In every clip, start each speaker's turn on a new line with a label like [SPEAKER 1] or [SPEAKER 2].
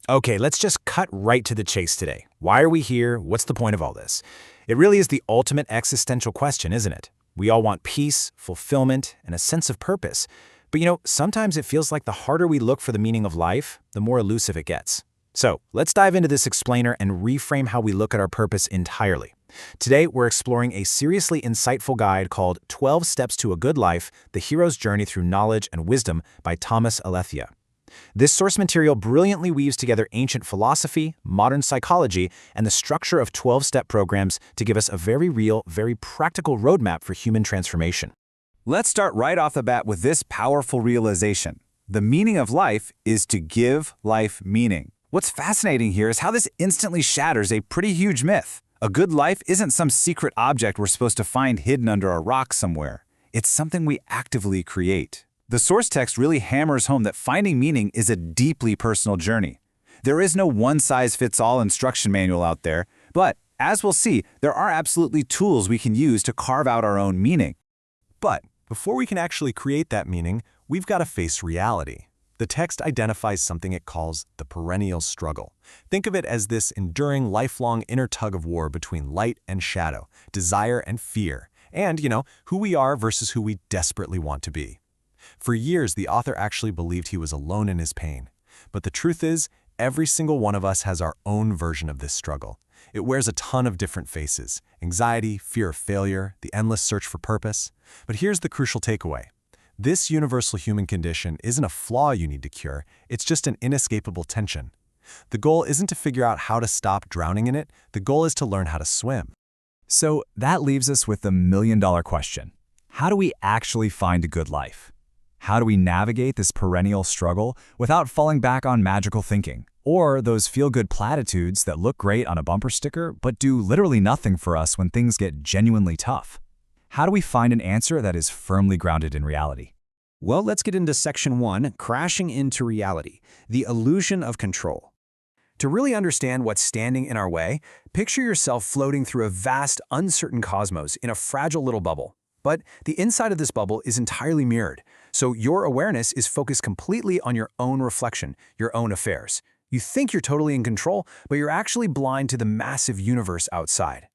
[SPEAKER 1] Okay, let's just cut right to the chase today. Why are we here? What's the point of all this? It really is the ultimate existential question, isn't it? We all want peace, fulfillment, and a sense of purpose. But sometimes it feels like the harder we look for the meaning of life, the more elusive it gets. So let's dive into this explainer and reframe how we look at our purpose entirely. Today, we're exploring a seriously insightful guide called 12 Steps to a Good Life, The Hero's Journey Through Knowledge and Wisdom by Thomas Aletheia. This source material brilliantly weaves together ancient philosophy, modern psychology, and the structure of 12-step programs to give us a very real, very practical roadmap for human transformation.
[SPEAKER 2] Let's start right off the bat with this powerful realization. The meaning of life is to give life meaning. What's fascinating here is how this instantly shatters a pretty huge myth. A good life isn't some secret object we're supposed to find hidden under a rock somewhere. It's something we actively create. The source text really hammers home that finding meaning is a deeply personal journey. There is no one-size-fits-all instruction manual out there, but as we'll see, there are absolutely tools we can use to carve out our own meaning.
[SPEAKER 3] But before we can actually create that meaning, we've got to face reality. The text identifies something it calls the perennial struggle. Think of it as this enduring, lifelong inner tug-of-war between light and shadow, desire and fear, and, who we are versus who we desperately want to be. For years, the author actually believed he was alone in his pain. But the truth is, every single one of us has our own version of this struggle. It wears a ton of different faces: anxiety, fear of failure, the endless search for purpose. But here's the crucial takeaway. This universal human condition isn't a flaw you need to cure, it's just an inescapable tension. The goal isn't to figure out how to stop drowning in it, the goal is to learn how to swim.
[SPEAKER 2] So that leaves us with the million-dollar question. How do we actually find a good life? How do we navigate this perennial struggle without falling back on magical thinking, or those feel-good platitudes that look great on a bumper sticker but do literally nothing for us when things get genuinely tough? How do we find an answer that is firmly grounded in reality?
[SPEAKER 4] Well, let's get into Section 1, Crashing into Reality, the Illusion of Control. To really understand what's standing in our way, picture yourself floating through a vast, uncertain cosmos in a fragile little bubble. But the inside of this bubble is entirely mirrored, so your awareness is focused completely on your own reflection, your own affairs. You think you're totally in control, but you're actually blind to the massive universe outside.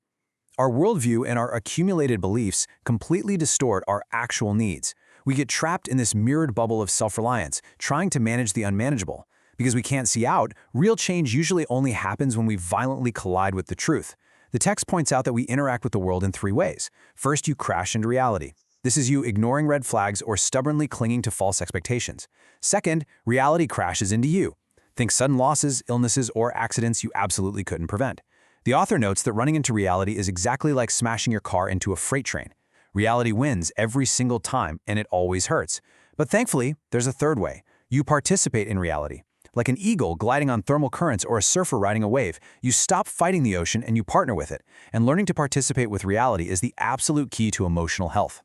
[SPEAKER 4] Our worldview and our accumulated beliefs completely distort our actual needs. We get trapped in this mirrored bubble of self-reliance, trying to manage the unmanageable. Because we can't see out, real change usually only happens when we violently collide with the truth. The text points out that we interact with the world in three ways. First, you crash into reality. This is you ignoring red flags or stubbornly clinging to false expectations. Second, reality crashes into you. Think sudden losses, illnesses, or accidents you absolutely couldn't prevent. The author notes that running into reality is exactly like smashing your car into a freight train. Reality wins every single time, and it always hurts. But thankfully, there's a third way. You participate in reality. Like an eagle gliding on thermal currents or a surfer riding a wave, you stop fighting the ocean and you partner with it. And learning to participate with reality is the absolute key to emotional health.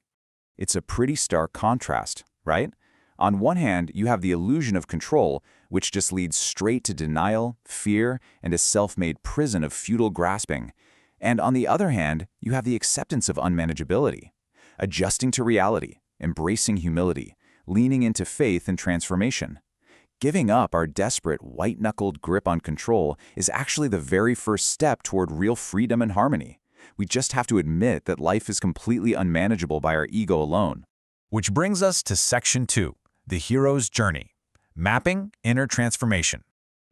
[SPEAKER 2] It's a pretty stark contrast, right? On one hand, you have the illusion of control, which just leads straight to denial, fear, and a self-made prison of futile grasping. And on the other hand, you have the acceptance of unmanageability. Adjusting to reality, embracing humility, leaning into faith and transformation. Giving up our desperate, white-knuckled grip on control is actually the very first step toward real freedom and harmony. We just have to admit that life is completely unmanageable by our ego alone.
[SPEAKER 1] Which brings us to Section 2, The Hero's Journey, Mapping Inner Transformation.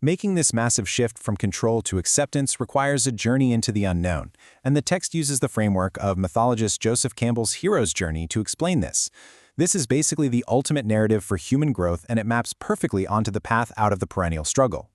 [SPEAKER 3] Making this massive shift from control to acceptance requires a journey into the unknown, and the text uses the framework of mythologist Joseph Campbell's hero's journey to explain this. This is basically the ultimate narrative for human growth, and it maps perfectly onto the path out of the perennial struggle.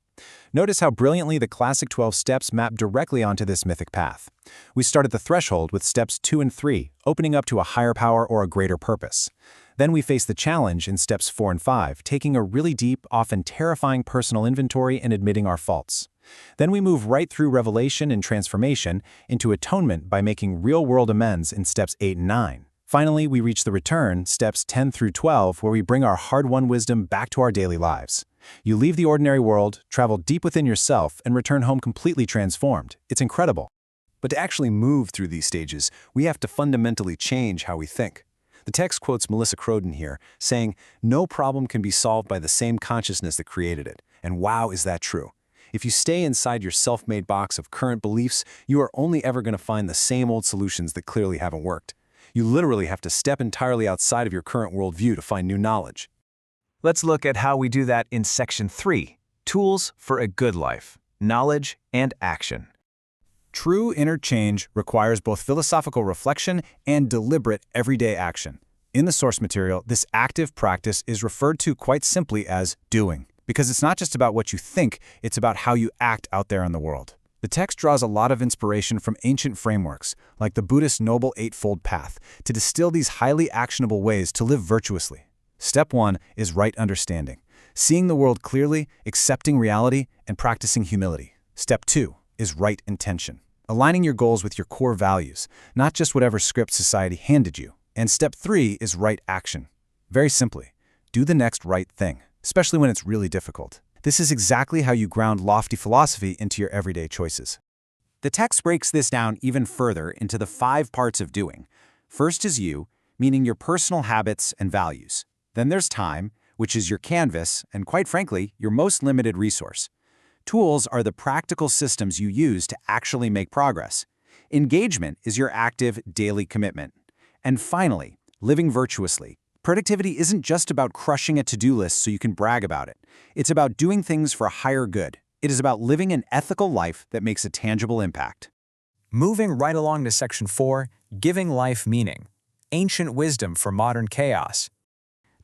[SPEAKER 3] Notice how brilliantly the classic 12 steps map directly onto this mythic path. We start at the threshold with steps 2 and 3, opening up to a higher power or a greater purpose. Then we face the challenge in steps 4 and 5, taking a really deep, often terrifying personal inventory and admitting our faults. Then we move right through revelation and transformation into atonement by making real-world amends in steps 8 and 9. Finally, we reach the return, steps 10 through 12, where we bring our hard-won wisdom back to our daily lives. You leave the ordinary world, travel deep within yourself, and return home completely transformed. It's incredible.
[SPEAKER 4] But to actually move through these stages, we have to fundamentally change how we think. The text quotes Melissa Croden here, saying, "No problem can be solved by the same consciousness that created it." And wow, is that true.
[SPEAKER 3] If you stay inside your self-made box of current beliefs, you are only ever going to find the same old solutions that clearly haven't worked. You literally have to step entirely outside of your current worldview to find new knowledge.
[SPEAKER 4] Let's look at how we do that in Section 3, Tools for a Good Life, Knowledge and Action.
[SPEAKER 3] True inner change requires both philosophical reflection and deliberate everyday action. In the source material, this active practice is referred to quite simply as doing, because it's not just about what you think, it's about how you act out there in the world. The text draws a lot of inspiration from ancient frameworks, like the Buddhist Noble Eightfold Path, to distill these highly actionable ways to live virtuously. Step 1 is right understanding, seeing the world clearly, accepting reality, and practicing humility. Step 2 is right intention, aligning your goals with your core values, not just whatever script society handed you. And step 3 is right action. Very simply, do the next right thing, especially when it's really difficult. This is exactly how you ground lofty philosophy into your everyday choices. The text breaks this down even further into the 5 parts of doing. First is you, meaning your personal habits and values. Then there's time, which is your canvas and, quite frankly, your most limited resource. Tools are the practical systems you use to actually make progress. Engagement is your active daily commitment. And finally, living virtuously. Productivity isn't just about crushing a to-do list so you can brag about it. It's about doing things for a higher good. It is about living an ethical life that makes a tangible impact.
[SPEAKER 4] Moving right along to Section 4, Giving Life Meaning, Ancient Wisdom for Modern Chaos.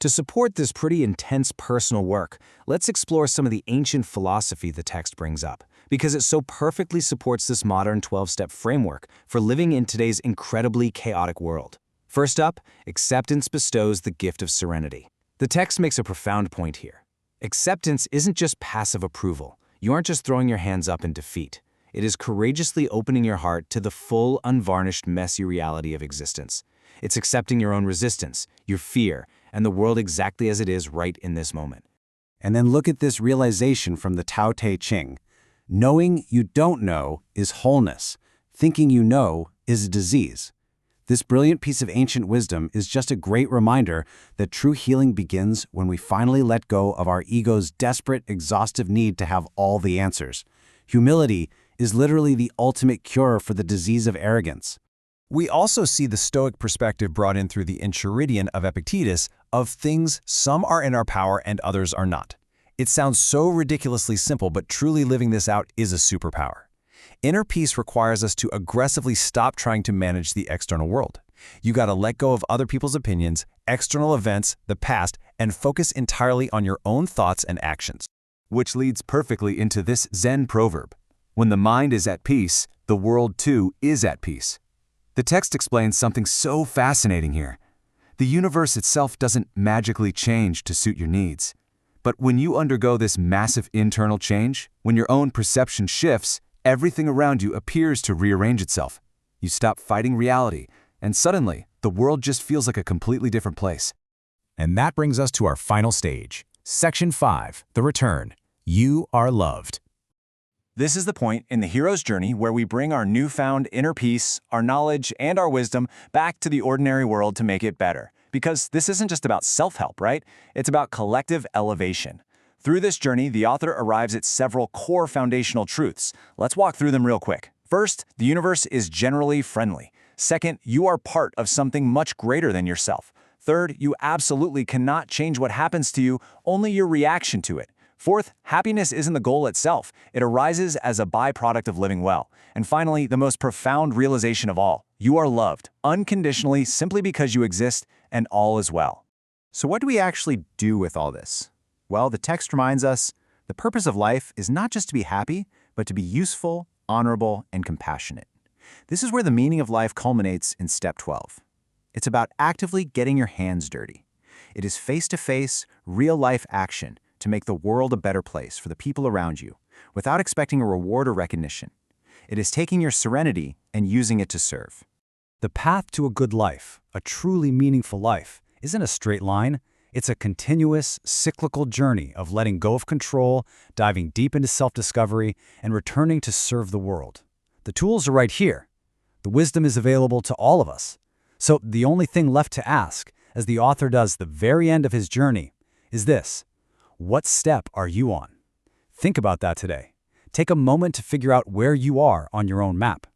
[SPEAKER 1] To support this pretty intense personal work, let's explore some of the ancient philosophy the text brings up, because it so perfectly supports this modern 12-step framework for living in today's incredibly chaotic world. First up, acceptance bestows the gift of serenity. The text makes a profound point here. Acceptance isn't just passive approval. You aren't just throwing your hands up in defeat. It is courageously opening your heart to the full, unvarnished, messy reality of existence. It's accepting your own resistance, your fear, and the world exactly as it is right in this moment.
[SPEAKER 3] And then look at this realization from the Tao Te Ching. Knowing you don't know is wholeness. Thinking you know is a disease. This brilliant piece of ancient wisdom is just a great reminder that true healing begins when we finally let go of our ego's desperate, exhaustive need to have all the answers. Humility is literally the ultimate cure for the disease of arrogance.
[SPEAKER 5] We also see the Stoic perspective brought in through the Enchiridion of Epictetus of things some are in our power and others are not. It sounds so ridiculously simple, but truly living this out is a superpower. Inner peace requires us to aggressively stop trying to manage the external world. You gotta let go of other people's opinions, external events, the past, and focus entirely on your own thoughts and actions.
[SPEAKER 2] Which leads perfectly into this Zen proverb. When the mind is at peace, the world too is at peace. The text explains something so fascinating here. The universe itself doesn't magically change to suit your needs. But when you undergo this massive internal change, when your own perception shifts, everything around you appears to rearrange itself. You stop fighting reality, and suddenly, the world just feels like a completely different place.
[SPEAKER 5] And that brings us to our final stage. Section 5, The Return. You are loved.
[SPEAKER 3] This is the point in the hero's journey where we bring our newfound inner peace, our knowledge, and our wisdom back to the ordinary world to make it better. Because this isn't just about self-help, right? It's about collective elevation. Through this journey, the author arrives at several core foundational truths. Let's walk through them real quick. First, the universe is generally friendly. Second, you are part of something much greater than yourself. Third, you absolutely cannot change what happens to you, only your reaction to it. Fourth, happiness isn't the goal itself. It arises as a byproduct of living well. And finally, the most profound realization of all, you are loved, unconditionally, simply because you exist, and all is well. So what do we actually do with all this? Well, the text reminds us, the purpose of life is not just to be happy, but to be useful, honorable, and compassionate. This is where the meaning of life culminates in step 12. It's about actively getting your hands dirty. It is face-to-face, real-life action to make the world a better place for the people around you, without expecting a reward or recognition. It is taking your serenity and using it to serve.
[SPEAKER 4] The path to a good life, a truly meaningful life, isn't a straight line. It's a continuous, cyclical journey of letting go of control, diving deep into self-discovery, and returning to serve the world. The tools are right here. The wisdom is available to all of us. So the only thing left to ask, as the author does the very end of his journey, is this: what step are you on? Think about that today.
[SPEAKER 6] Take a moment to figure out where you are on your own map.